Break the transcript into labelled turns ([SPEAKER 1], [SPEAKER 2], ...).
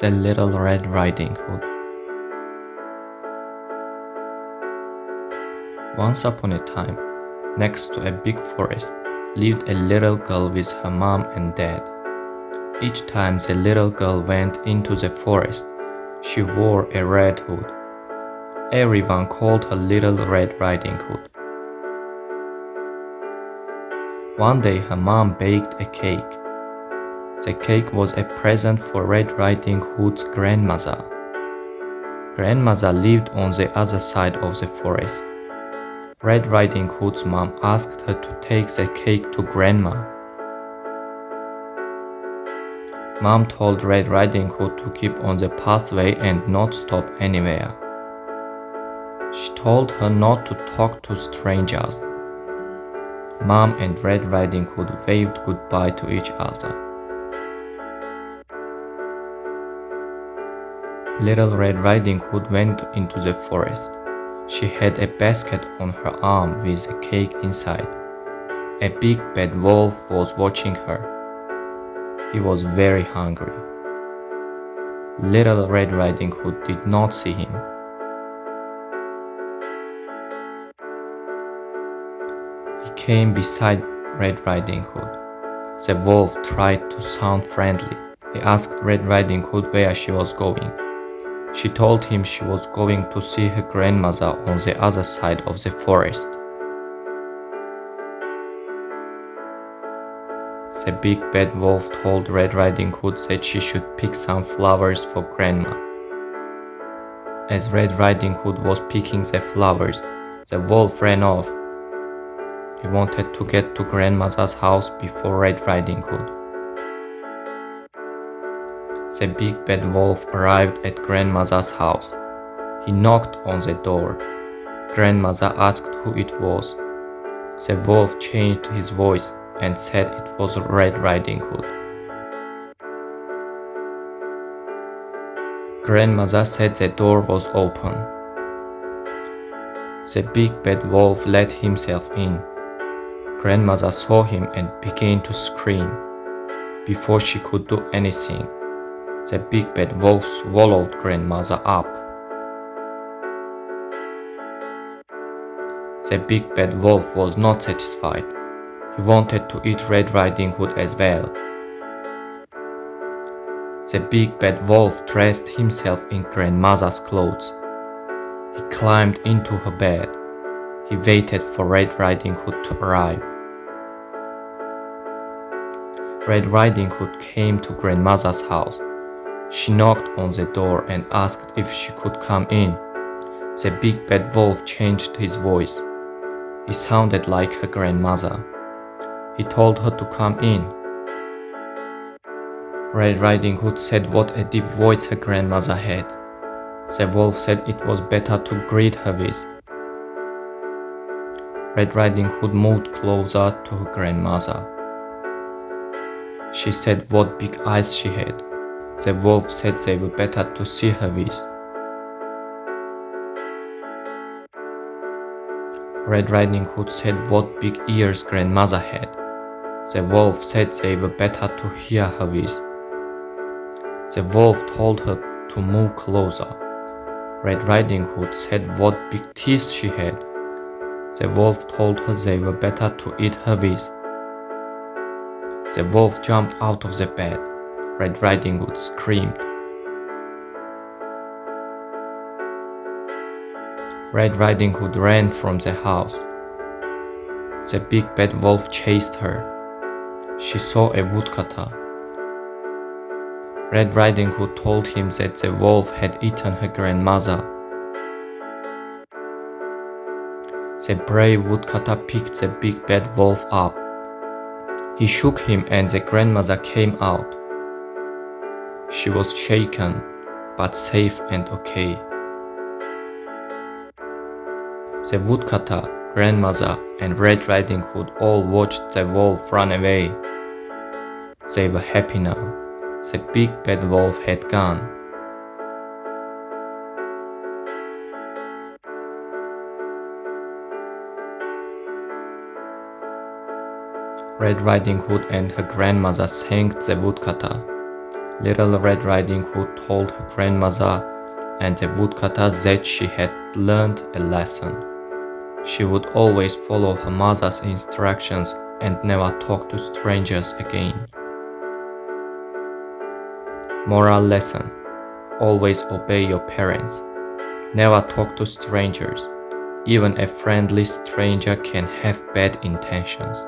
[SPEAKER 1] The Little Red Riding Hood. Once upon a time, next to a big forest, lived a little girl with her mom and dad. Each time the little girl went into the forest, she wore a red hood. Everyone called her Little Red Riding Hood. One day her mom baked a cake. The cake was a present for Red Riding Hood's grandmother. Grandmother lived on the other side of the forest. Red Riding Hood's mom asked her to take the cake to Grandma. Mom told Red Riding Hood to keep on the pathway and not stop anywhere. She told her not to talk to strangers. Mom and Red Riding Hood waved goodbye to each other. Little Red Riding Hood went into the forest. She had a basket on her arm with a cake inside. A big bad wolf was watching her. He was very hungry. Little Red Riding Hood did not see him. He came beside Red Riding Hood. The wolf tried to sound friendly. He asked Red Riding Hood where she was going. She told him she was going to see her grandmother on the other side of the forest. The big bad wolf told Red Riding Hood that she should pick some flowers for Grandma. As Red Riding Hood was picking the flowers, the wolf ran off. He wanted to get to Grandmother's house before Red Riding Hood. The big bad wolf arrived at Grandmother's house. He knocked on the door. Grandmother asked who it was. The wolf changed his voice and said it was Red Riding Hood. Grandmother said the door was open. The big bad wolf let himself in. Grandmother saw him and began to scream. Before she could do anything, the big bad wolf swallowed Grandmother up. The big bad wolf was not satisfied. He wanted to eat Red Riding Hood as well. The big bad wolf dressed himself in Grandmother's clothes. He climbed into her bed. He waited for Red Riding Hood to arrive. Red Riding Hood came to Grandmother's house. She knocked on the door and asked if she could come in. The big bad wolf changed his voice. He sounded like her grandmother. He told her to come in. Red Riding Hood said what a deep voice her grandmother had. The wolf said it was better to greet her with. Red Riding Hood moved closer to her grandmother. She said what big eyes she had. The wolf said they were better to see her with. Red Riding Hood said what big ears Grandmother had. The wolf said they were better to hear her with. The wolf told her to move closer. Red Riding Hood said what big teeth she had. The wolf told her they were better to eat her with. The wolf jumped out of the bed. Red Riding Hood screamed. Red Riding Hood ran from the house. The big bad wolf chased her. She saw a woodcutter. Red Riding Hood told him that the wolf had eaten her grandmother. The brave woodcutter picked the big bad wolf up. He shook him and the grandmother came out. She was shaken, but safe and okay. The woodcutter, grandmother, and Red Riding Hood all watched the wolf run away. They were happy now. The big bad wolf had gone. Red Riding Hood and her grandmother thanked the woodcutter. Little Red Riding Hood told her grandmother and the woodcutter that she had learned a lesson. She would always follow her mother's instructions and never talk to strangers again. Moral lesson: always obey your parents. Never talk to strangers. Even a friendly stranger can have bad intentions.